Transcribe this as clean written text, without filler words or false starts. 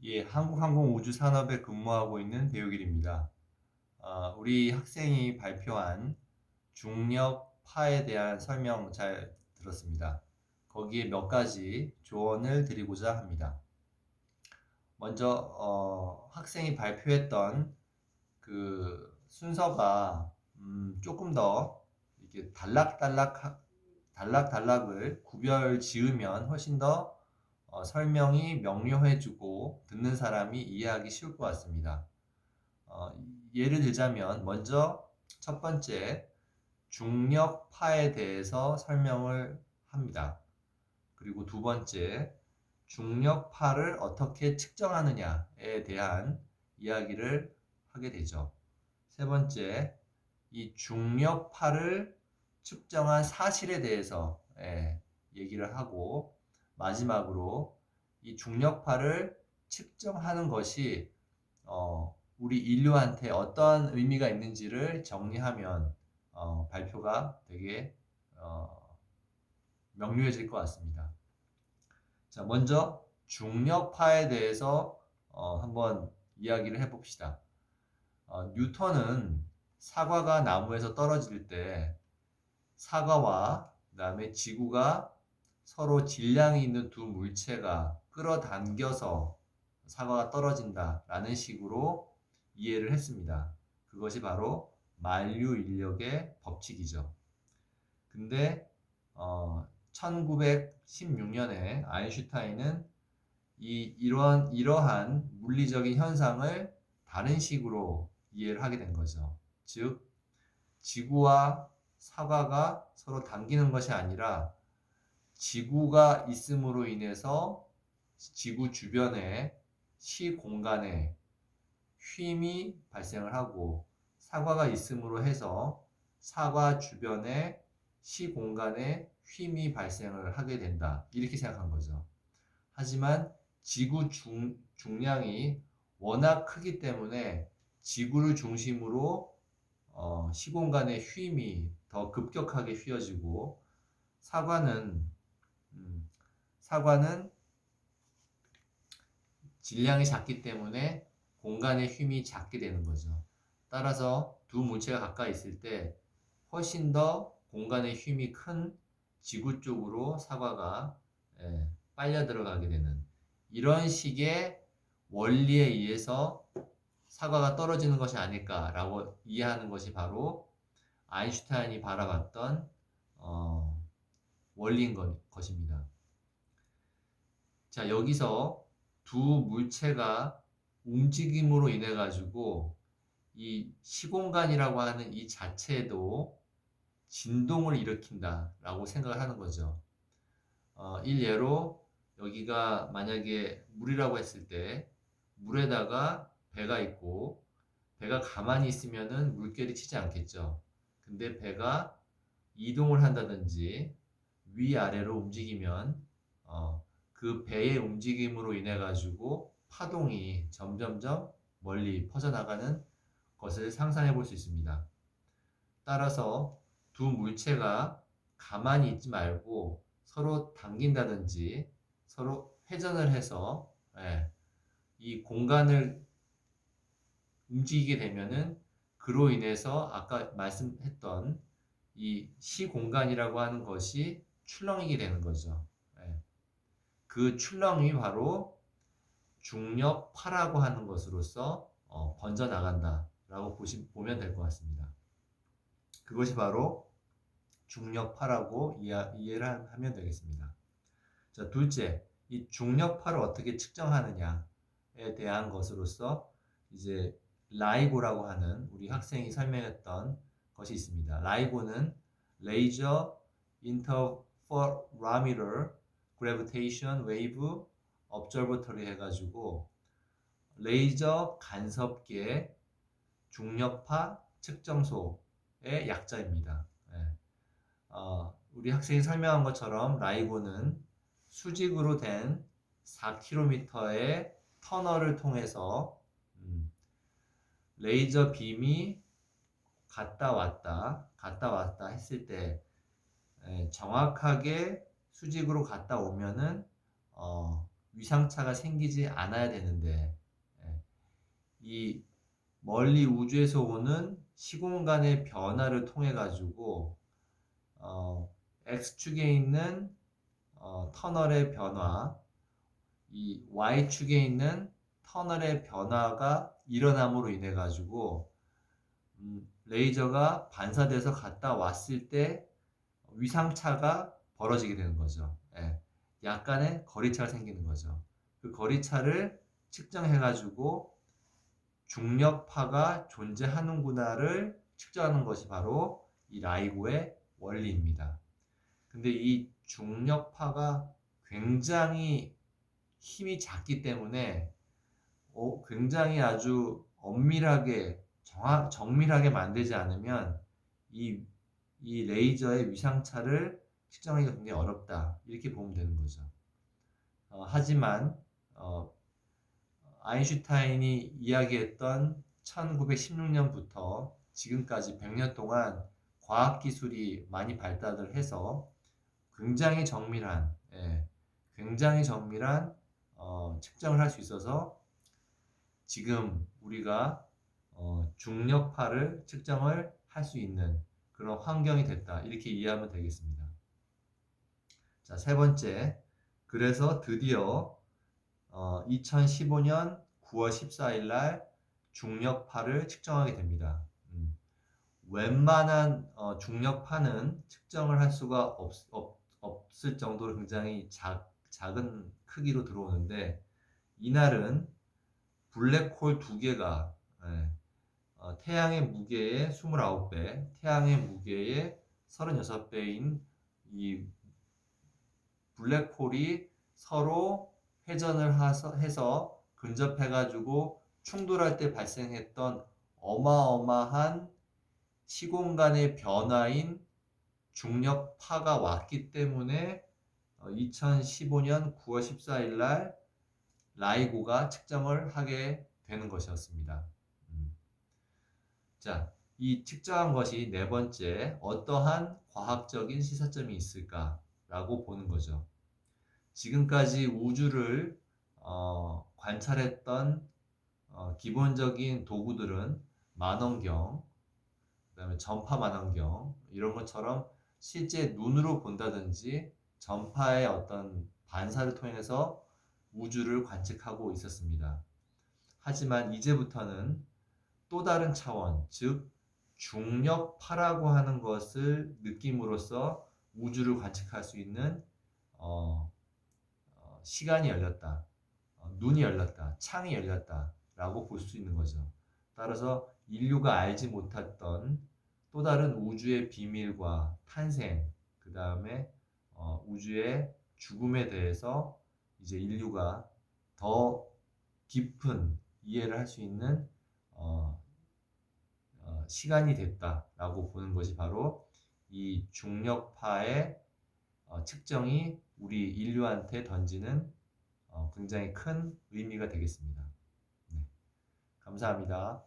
예, 한국항공우주산업에 근무하고 있는 배우길입니다. 우리 학생이 발표한 중력파에 대한 설명 잘 들었습니다. 거기에 몇 가지 조언을 드리고자 합니다. 먼저 학생이 발표했던 그 순서가 조금 더 이렇게 단락을 구별 지으면 훨씬 더 설명이 명료해지고 듣는 사람이 이해하기 쉬울 것 같습니다. 어, 예를 들자면 먼저 첫 번째 중력파에 대해서 설명을 합니다. 그리고 두 번째 중력파를 어떻게 측정하느냐에 대한 이야기를 하게 되죠. 세 번째, 이 중력파를 측정한 사실에 대해서 얘기를 하고, 마지막으로 이 중력파를 측정하는 것이 우리 인류한테 어떤 의미가 있는지를 정리하면 발표가 되게 명료해질 것 같습니다. 자, 먼저 중력파에 대해서 한번 이야기를 해봅시다. 뉴턴은 사과가 나무에서 떨어질 때 사과와 그다음에 지구가 서로 질량이 있는 두 물체가 끌어당겨서 사과가 떨어진다라는 식으로 이해를 했습니다. 그것이 바로 만류 인력의 법칙이죠. 근데 1916년에 아인슈타인은 이러한 물리적인 현상을 다른 식으로 이해를 하게 된 거죠. 즉, 지구와 사과가 서로 당기는 것이 아니라 지구가 있음으로 인해서 지구 주변의 시공간에 쉼이 발생을 하고 사과가 있음으로 해서 사과 주변의 시공간에 쉼이 발생을 하게 된다. 이렇게 생각한 거죠. 하지만 지구 중량이 워낙 크기 때문에 지구를 중심으로 시공간의 쉼이 더 급격하게 휘어지고 사과는 사과는 질량이 작기 때문에 공간의 쉼이 작게 되는 거죠. 따라서 두 물체가 가까이 있을 때 훨씬 더 공간의 쉼이 큰 지구 쪽으로 사과가 빨려 들어가게 되는 이런 식의 원리에 의해서 사과가 떨어지는 것이 아닐까라고 이해하는 것이 바로 아인슈타인이 바라봤던 원리인 것입니다. 자, 여기서 두 물체가 움직임으로 인해 가지고 이 시공간이라고 하는 이 자체도 진동을 일으킨다라고 생각을 하는 거죠. 일례로 여기가 만약에 물이라고 했을 때 물에다가 배가 있고 배가 가만히 있으면은 물결이 치지 않겠죠. 근데 배가 이동을 한다든지 위아래로 움직이면 그 배의 움직임으로 인해 가지고 파동이 점점점 멀리 퍼져나가는 것을 상상해 볼 수 있습니다. 따라서 두 물체가 가만히 있지 말고 서로 당긴다든지 서로 회전을 해서 이 공간을 움직이게 되면은 그로 인해서 아까 말씀했던 이 시공간이라고 하는 것이 출렁이게 되는 거죠. 그 출렁이 바로 중력파라고 하는 것으로서 번져나간다라고 보면 될 것 같습니다. 그것이 바로 중력파라고 이해를 하면 되겠습니다. 자, 둘째, 이 중력파를 어떻게 측정하느냐에 대한 것으로서 이제 라이고라고 하는 우리 학생이 설명했던 것이 있습니다. 라이고는 레이저 인터퍼라미터 그래비테이션 웨이브 observatory 해가지고 레이저 간섭계 중력파 측정소의 약자입니다. 우리 학생이 설명한 것처럼 라이고는 수직으로 된 4km의 터널을 통해서 레이저 빔이 갔다 왔다 했을 때 정확하게 수직으로 갔다 오면은 위상차가 생기지 않아야 되는데 예, 이 멀리 우주에서 오는 시공간의 변화를 통해 가지고 X축에 있는 터널의 변화, 이 Y축에 있는 터널의 변화가 일어남으로 인해 가지고 레이저가 반사돼서 갔다 왔을 때 위상차가 벌어지게 되는 거죠. 예, 약간의 거리차가 생기는 거죠. 그 거리차를 측정해 가지고 중력파가 존재하는구나를 측정하는 것이 바로 이 라이고의 원리입니다. 근데 이 중력파가 굉장히 힘이 작기 때문에 굉장히 아주 엄밀하게 정밀하게 만들지 않으면 이, 이 레이저의 위상차를 측정하기가 굉장히 어렵다. 이렇게 보면 되는 거죠. 하지만 아인슈타인이 이야기했던 1916년부터 지금까지 100년 동안 과학기술이 많이 발달을 해서 굉장히 정밀한, 굉장히 정밀한 측정을 할 수 있어서 지금 우리가 중력파를 측정을 할 수 있는 그런 환경이 됐다. 이렇게 이해하면 되겠습니다. 자, 세 번째. 그래서 드디어 2015년 9월 14일 날 중력파를 측정하게 됩니다. 웬만한 중력파는 측정을 할 수가 없을 정도로 굉장히 작은 크기로 들어오는데 이날은 블랙홀 두 개가 태양의 무게의 29배, 태양의 무게의 36배인 이 블랙홀이 서로 회전을 해서 근접해가지고 충돌할 때 발생했던 어마어마한 시공간의 변화인 중력파가 왔기 때문에 2015년 9월 14일 날 라이고가 측정을 하게 되는 것이었습니다. 자, 이 측정한 것이 네 번째, 어떠한 과학적인 시사점이 있을까라고 보는 거죠. 지금까지 우주를 관찰했던 기본적인 도구들은 만원경, 그다음에 전파 만원경 이런 것처럼 실제 눈으로 본다든지 전파의 어떤 반사를 통해서 우주를 관측하고 있었습니다. 하지만 이제부터는 또 다른 차원, 즉 중력파라고 하는 것을 느낌으로써 우주를 관측할 수 있는 시간이 열렸다, 눈이 열렸다, 창이 열렸다라고 볼 수 있는 거죠. 따라서 인류가 알지 못했던 또 다른 우주의 비밀과 탄생, 그 다음에 우주의 죽음에 대해서 이제 인류가 더 깊은 이해를 할 수 있는 시간이 됐다라고 보는 것이 바로 이 중력파의 측정이 우리 인류한테 던지는 굉장히 큰 의미가 되겠습니다. 네, 감사합니다.